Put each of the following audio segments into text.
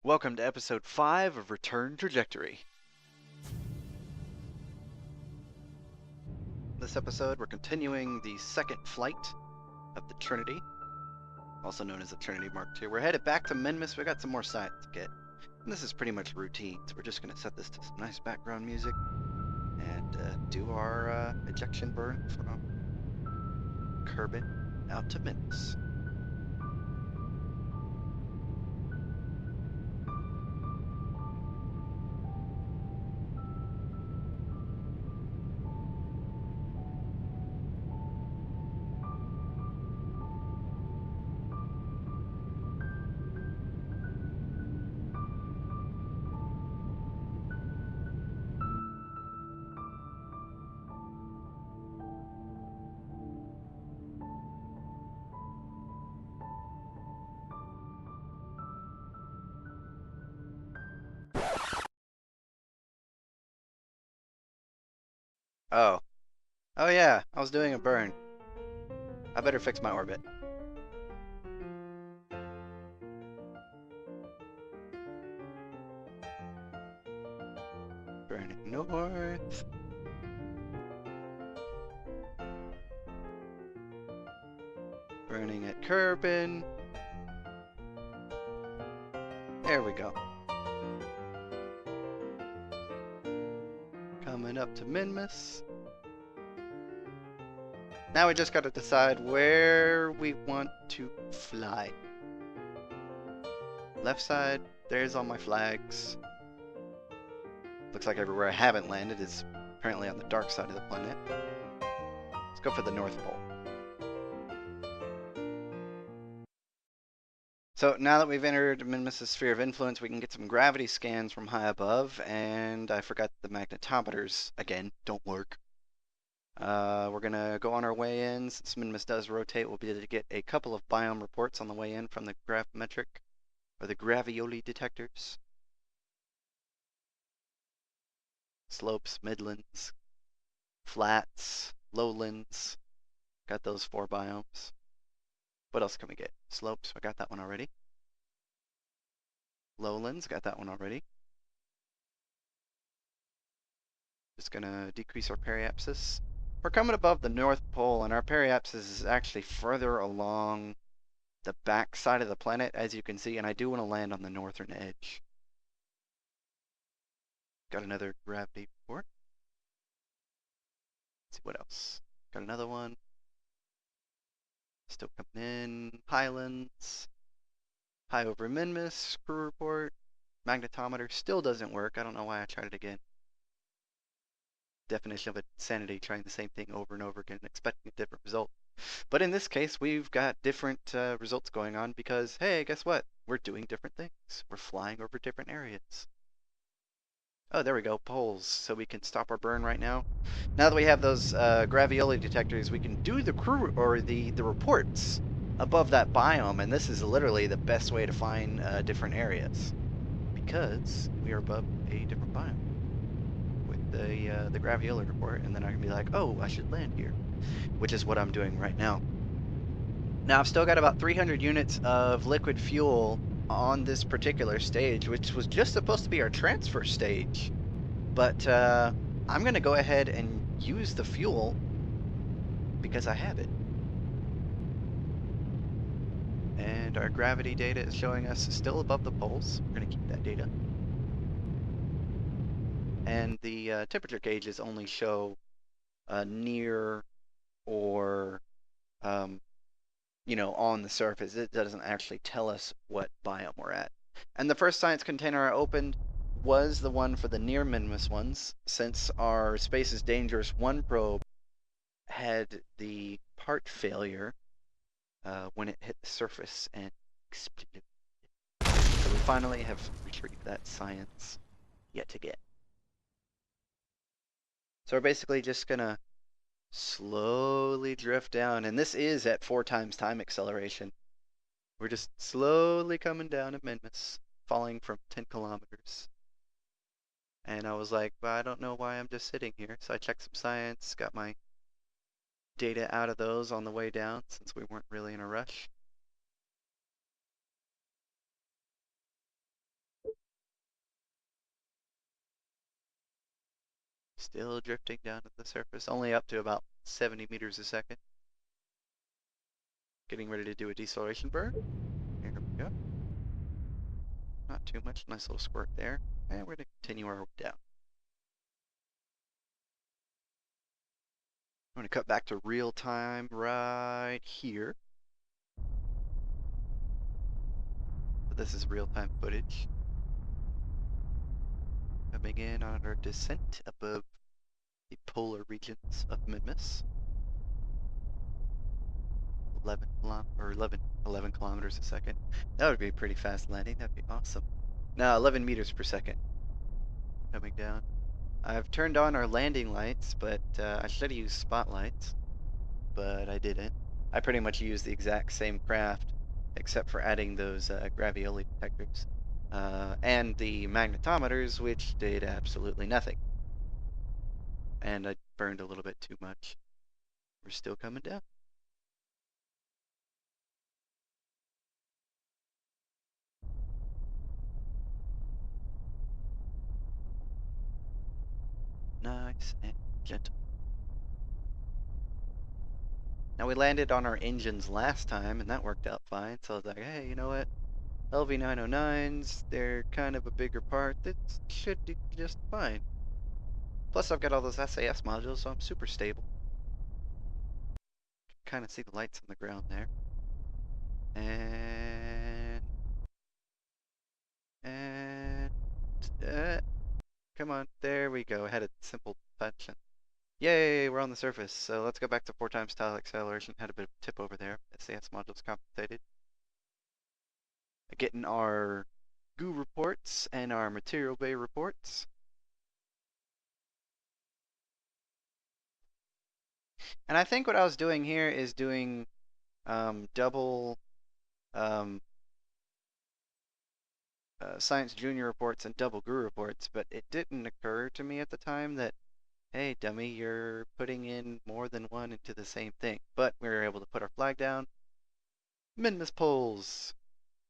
Welcome to episode 5 of Return Trajectory. This episode, we're continuing the second flight of the Trinity, also known as the Trinity Mark II. We're headed back to Minmus. We got some more science to get. And this is pretty much routine, so we're just going to set this to some nice background music and do our ejection burn from Kerbin out to Minmus. Oh. Oh yeah, I was doing a burn. I better fix my orbit. Burning north. Burning at Kerbin. There we go. Coming up to Minmus. Now we just gotta decide where we want to fly. Left side, there's all my flags. Looks like everywhere I haven't landed is apparently on the dark side of the planet. Let's go for the North Pole. So now that we've entered Minmus' sphere of influence, we can get some gravity scans from high above, and I forgot the magnetometers, again, don't work. We're gonna go on our way in. Since Minmus does rotate, we'll be able to get a couple of biome reports on the way in from the gravimetric, or the gravioli detectors. Slopes, midlands, flats, lowlands. Got those 4 biomes. What else can we get? Slopes, I got that one already. Lowlands, got that one already. Just gonna decrease our periapsis. We're coming above the North Pole, and our periapsis is actually further along the back side of the planet, as you can see, and I do want to land on the northern edge. Got another gravity report. Let's see what else. Got another one. Still coming in. Highlands. High over Minmus. Crew report. Magnetometer still doesn't work. I don't know why I tried it again. Definition of insanity, trying the same thing over and over again and expecting a different result. But in this case, we've got different results going on because, hey, guess what? We're doing different things. We're flying over different areas. Oh, there we go, poles, so we can stop our burn right now. Now that we have those gravioli detectors, we can do the crew or the reports above that biome, and this is literally the best way to find different areas because we are above a different biome with the gravioli report, and then I can be like, oh, I should land here, which is what I'm doing right now. Now I've still got about 300 units of liquid fuel on this particular stage, which was just supposed to be our transfer stage. But I'm going to go ahead and use the fuel because I have it. And our gravity data is showing us still above the poles. We're going to keep that data. And the temperature gauges only show near or you know, on the surface. It doesn't actually tell us what biome we're at. And the first science container I opened was the one for the near Minmus ones, since our Space is Dangerous 1 probe had the part failure when it hit the surface and exploded. So we finally have retrieved that science yet again. So we're basically just gonna slowly drift down, and this is at 4 times time acceleration. We're just slowly coming down at Minmus, falling from 10 kilometers. And I was like, well, I don't know why I'm just sitting here. So I checked some science, got my data out of those on the way down since we weren't really in a rush. Still drifting down to the surface, only up to about 70 meters a second. Getting ready to do a deceleration burn. Here we go. Not too much, nice little squirt there. And we're going to continue our way down. I'm going to cut back to real time right here. So this is real time footage. Coming in on our descent above the polar regions of Minmus. 11 kilometers a second. That would be a pretty fast landing. That'd be awesome. Now 11 meters per second. Coming down. I've turned on our landing lights, but I should have used spotlights, but I didn't. I pretty much used the exact same craft, except for adding those gravioli detectors and the magnetometers, which did absolutely nothing. And I burned a little bit too much. We're still coming down. Nice and gentle. Now we landed on our engines last time, and that worked out fine. So I was like, hey, you know what? LV909s, they're kind of a bigger part. That should do just fine. Plus I've got all those SAS modules, so I'm super stable. Kind of see the lights on the ground there. And come on, there we go. I had a simple touch. And yay, we're on the surface. So let's go back to 4 times tile acceleration. Had a bit of a tip over there. SAS modules compensated. Getting our goo reports and our material bay reports. And I think what I was doing here is doing double Science Junior reports and double GRU reports, but it didn't occur to me at the time that, hey, dummy, you're putting in more than one into the same thing. But we were able to put our flag down. Minmus polls.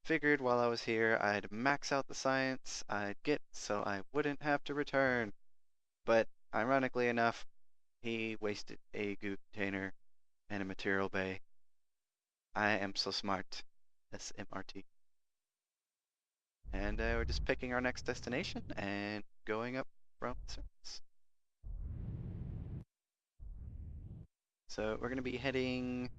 Figured while I was here, I'd max out the science I'd get so I wouldn't have to return. But ironically enough, he wasted a goo container and a material bay. I am so smart. SMRT. And we're just picking our next destination and going up from the surface. So we're going to be heading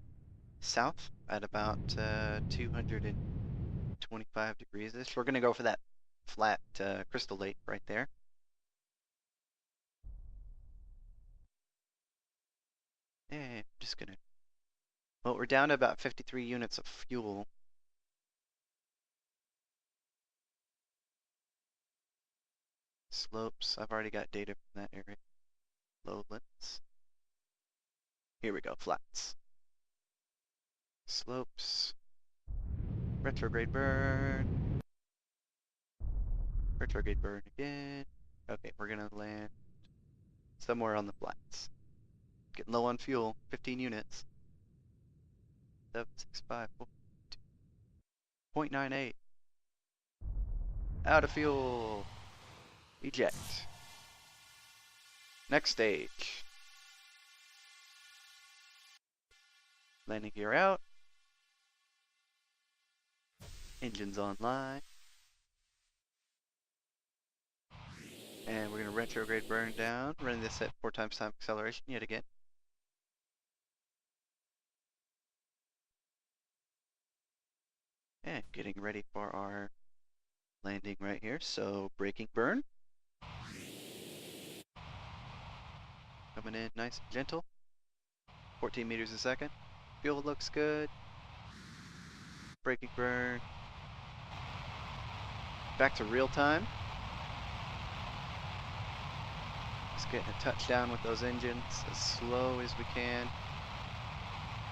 south at about 225 degrees-ish. We're going to go for that flat crystal lake right there. And I'm just going to... Well, we're down to about 53 units of fuel. Slopes, I've already got data from that area. Lowlands. Here we go, flats. Slopes. Retrograde burn. Retrograde burn again. Okay, we're gonna land somewhere on the flats. Getting low on fuel, 15 units. 765, 0.98. Out of fuel. Eject. Next stage. Landing gear out. Engines online. And we're going to retrograde burn down. Running this at 4 times time acceleration yet again. And getting ready for our landing right here. So braking burn. Coming in nice and gentle. 14 meters a second. Fuel looks good. Braking burn. Back to real time. Just getting a touchdown with those engines as slow as we can.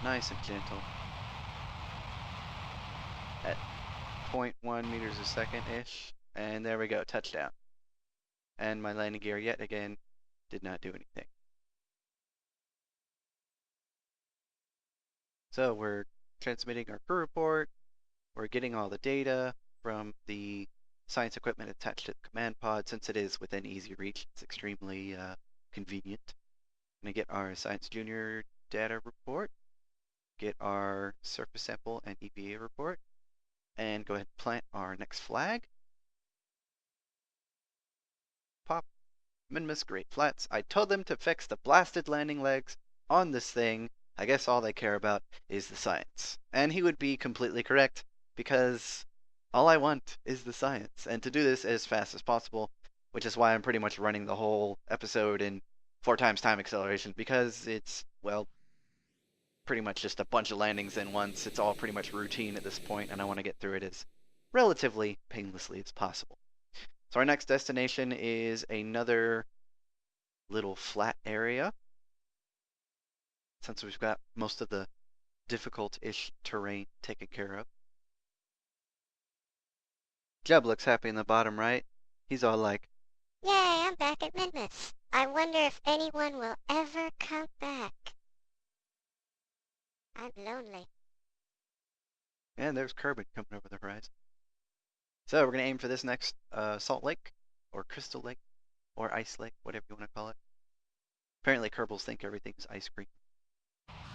Nice and gentle. At 0.1 meters a second-ish. And there we go, touchdown. And my landing gear yet again did not do anything. So we're transmitting our crew report. We're getting all the data from the science equipment attached to the command pod. Since it is within easy reach, it's extremely Convenient. Gonna get our Science Junior data report, get our surface sample and EVA report, and go ahead and plant our next flag. Pop. Minmus Great Flats. I told them to fix the blasted landing legs on this thing. I guess all they care about is the science. And he would be completely correct, because all I want is the science. And to do this as fast as possible, which is why I'm pretty much running the whole episode in 4x time acceleration, because it's, well, pretty much just a bunch of landings in once. It's all pretty much routine at this point, and I want to get through it as relatively painlessly as possible. So our next destination is another little flat area. Since we've got most of the difficult-ish terrain taken care of. Jeb looks happy in the bottom right. He's all like, "Yay, I'm back at Minmus. I wonder if anyone will ever come back. I'm lonely." and there's Kerbin coming over the horizon. So we're going to aim for this next salt lake, or crystal lake, or ice lake, whatever you want to call it. Apparently Kerbals think everything's ice cream.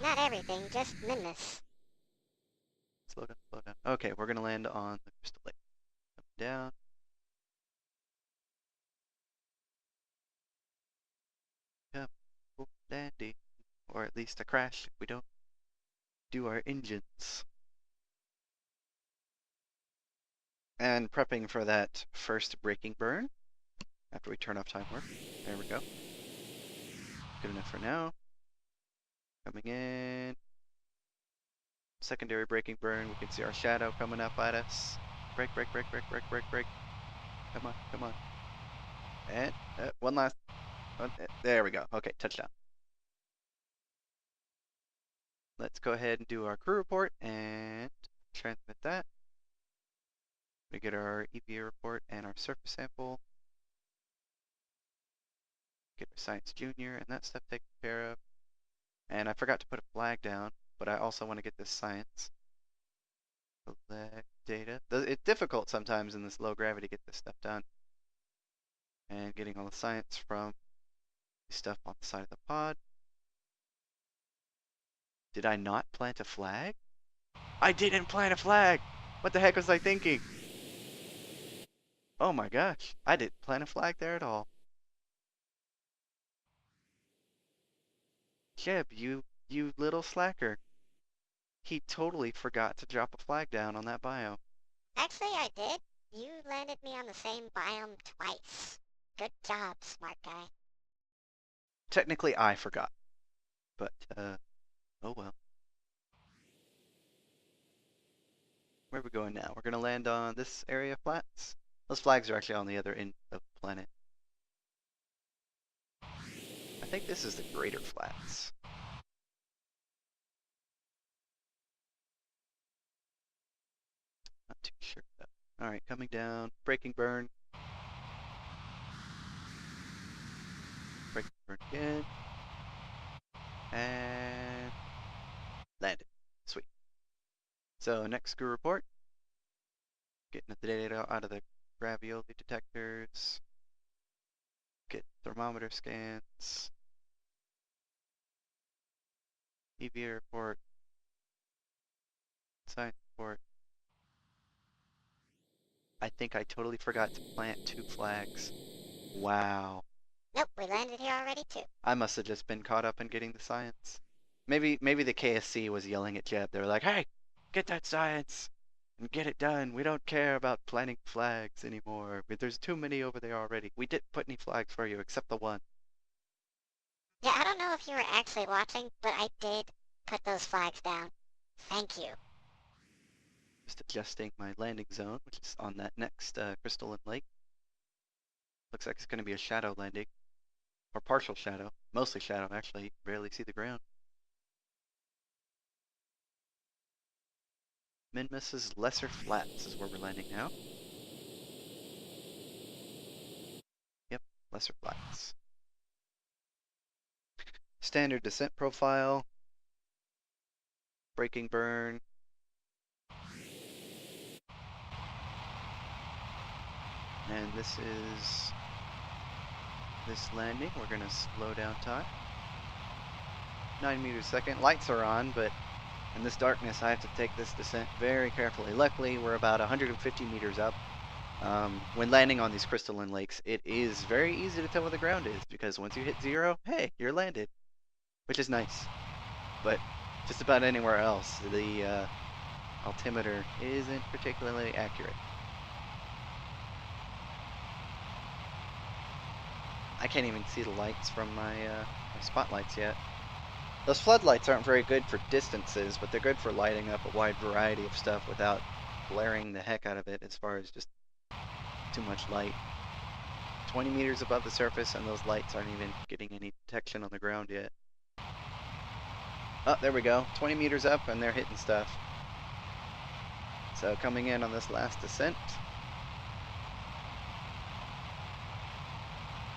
Not everything, just Minmus. Slow down, slow down. Okay, we're going to land on the crystal lake. Coming down. Yep, we'll dandy. Or at least a crash if we don't do our engines. And prepping for that first braking burn after we turn off time warp. There we go. Good enough for now. Coming in. Secondary braking burn. We can see our shadow coming up at us. Brake, brake, brake, brake, brake, brake, brake. Come on, come on. And one last one. There we go. Okay, touchdown. Let's go ahead and do our crew report and transmit that. We get our EVA report and our surface sample. Get our Science Junior and that stuff taken care of. And I forgot to put a flag down, but I also want to get this science. Collect data. It's difficult sometimes in this low gravity to get this stuff done. And getting all the science from the stuff on the side of the pod. Did I not plant a flag? I didn't plant a flag! What the heck was I thinking? Oh my gosh, I didn't plant a flag there at all. Jeb, you little slacker. He totally forgot to drop a flag down on that biome. Actually, I did. You landed me on the same biome twice. Good job, smart guy. Technically, I forgot. But, oh well. Where are we going now? We're going to land on this area of flats. Those flags are actually on the other end of the planet. I think this is the Greater Flats. Not too sure though. Alright, coming down. Braking burn. Braking burn again. And landed. Sweet. So next screw report. Getting the data out of the gravioli detectors. Get thermometer scans. EVA report. Science report. I think I totally forgot to plant 2 flags. Wow. Nope, we landed here already too. I must have just been caught up in getting the science. Maybe the KSC was yelling at Jeb. They were like, hey, get that science and get it done. We don't care about planting flags anymore. There's too many over there already. We didn't put any flags for you except the one. Yeah, I don't know if you were actually watching, but I did put those flags down. Thank you. Just adjusting my landing zone, which is on that next crystalline lake. Looks like it's going to be a shadow landing. Or partial shadow. Mostly shadow, actually. You can barely see the ground. Minmus's Lesser Flats is where we're landing now. Yep, Lesser Flats. Standard descent profile. Braking burn. And this is this landing. We're going to slow down time. 9 meters a second. Lights are on, but in this darkness, I have to take this descent very carefully. Luckily, we're about 150 meters up. When landing on these crystalline lakes, it is very easy to tell where the ground is, because once you hit 0, hey, you're landed, which is nice. But just about anywhere else, the altimeter isn't particularly accurate. I can't even see the lights from my spotlights yet. Those floodlights aren't very good for distances, but they're good for lighting up a wide variety of stuff without blaring the heck out of it as far as just too much light. 20 meters above the surface, and those lights aren't even getting any detection on the ground yet. Oh, there we go. 20 meters up, and they're hitting stuff. So coming in on this last descent.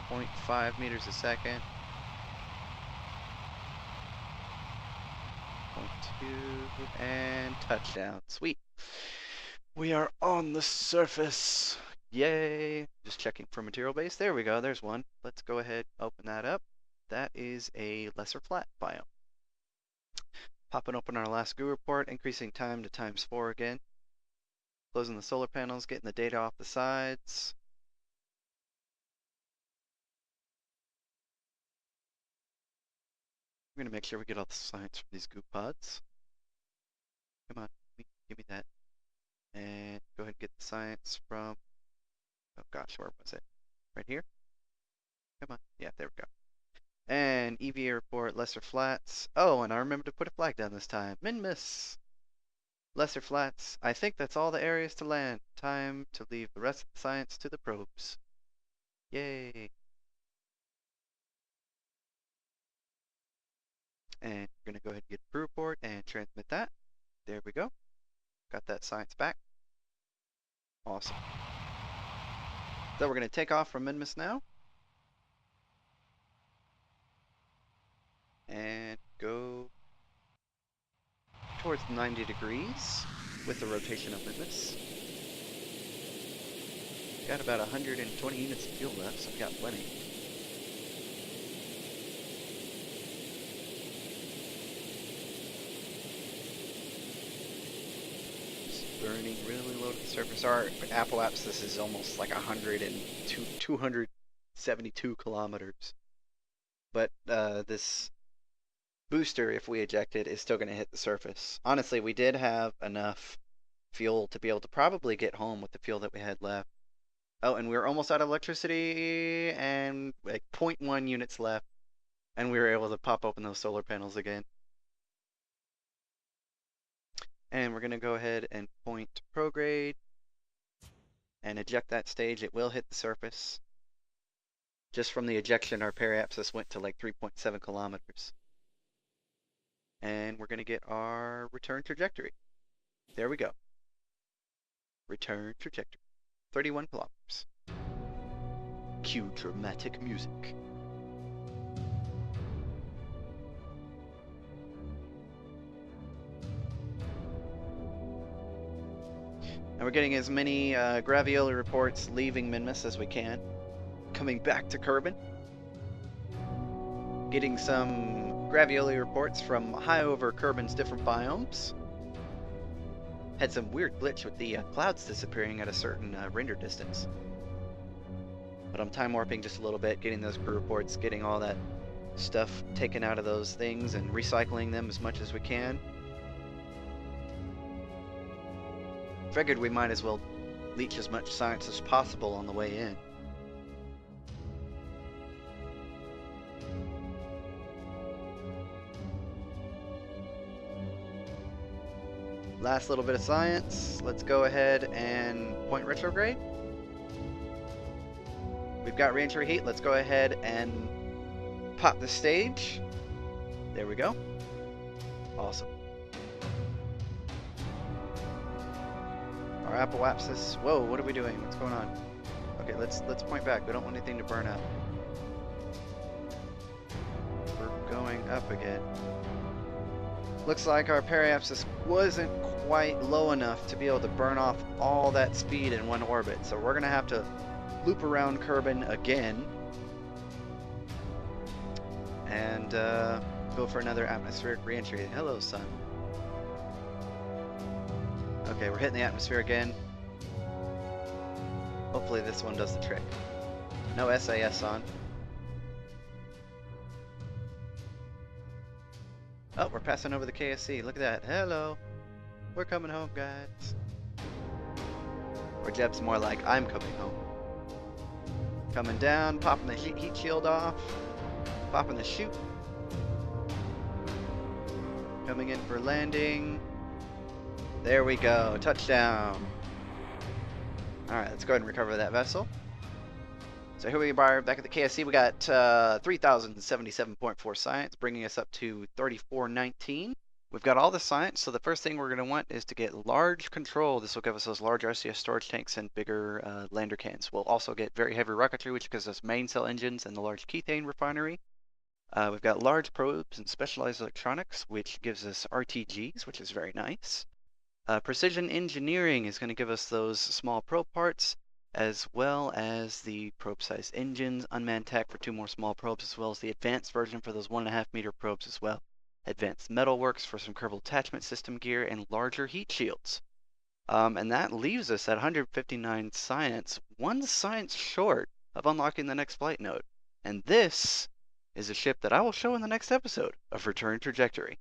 0.5 meters a second. 0.2, and touchdown. Sweet. We are on the surface. Yay. Just checking for material base. There we go. There's one. Let's go ahead, open that up. That is a lesser flat biome. Popping open our last GUI report, increasing time to ×4 again. Closing the solar panels, getting the data off the sides. We're going to make sure we get all the science from these goo pods. Come on, give me that. And go ahead and get the science from, oh gosh, where was it? Right here? Come on, yeah, there we go. And EVA report, lesser flats. Oh, and I remember to put a flag down this time. Minmus! Lesser flats. I think that's all the areas to land. Time to leave the rest of the science to the probes. Yay! And we're going to go ahead and get a crew report and transmit that. There we go. Got that science back. Awesome. So we're going to take off from Minmus now. And go towards 90 degrees with the rotation of Minmus. Got about 120 units of fuel left, so we got plenty. Burning really low to the surface. Our apoapsis is almost like 272 kilometers. But this booster, if we eject it, is still going to hit the surface. Honestly, we did have enough fuel to be able to probably get home with the fuel that we had left. Oh, and we were almost out of electricity, and like 0.1 units left, and we were able to pop open those solar panels again. And we're going to go ahead and point to prograde and eject that stage. It will hit the surface. Just from the ejection, our periapsis went to like 3.7 kilometers. And we're going to get our return trajectory. There we go. Return trajectory. 31 kilometers. Cue dramatic music. And we're getting as many gravioli reports leaving Minmus as we can. Coming back to Kerbin. Getting some gravioli reports from high over Kerbin's different biomes. Had some weird glitch with the clouds disappearing at a certain render distance. But I'm time warping just a little bit, getting those crew reports, getting all that stuff taken out of those things and recycling them as much as we can. Figured we might as well leech as much science as possible on the way in. Last little bit of science. Let's go ahead and point retrograde. We've got re-entry heat. Let's go ahead and pop the stage. There we go. Awesome. Our apoapsis. Whoa, what are we doing? What's going on? Okay, let's point back. We don't want anything to burn up. We're going up again. Looks like our periapsis wasn't quite low enough to be able to burn off all that speed in one orbit. So we're going to have to loop around Kerbin again and go for another atmospheric reentry. Hello, sun. Okay, we're hitting the atmosphere again. Hopefully this one does the trick. No SAS on. Oh, we're passing over the KSC. Look at that. Hello. We're coming home, guys. Or Jeb's more like, I'm coming home. Coming down, popping the heat shield off. Popping the chute. Coming in for landing. There we go. Touchdown. Alright, let's go ahead and recover that vessel. So here we are back at the KSC. We got 3,077.4 science, bringing us up to 3419. We've got all the science, so the first thing we're going to want is to get large control. This will give us those large RCS storage tanks and bigger lander cans. We'll also get very heavy rocketry, which gives us main cell engines and the large Kethane refinery. We've got large probes and specialized electronics, which gives us RTGs, which is very nice. Precision engineering is going to give us those small probe parts, as well as the probe-sized engines, unmanned tech for 2 more small probes, as well as the advanced version for those 1.5-meter probes as well. Advanced metalworks for some curved attachment system gear, and larger heat shields. And that leaves us at 159 science, 1 science short of unlocking the next flight node. And this is a ship that I will show in the next episode of Return Trajectory.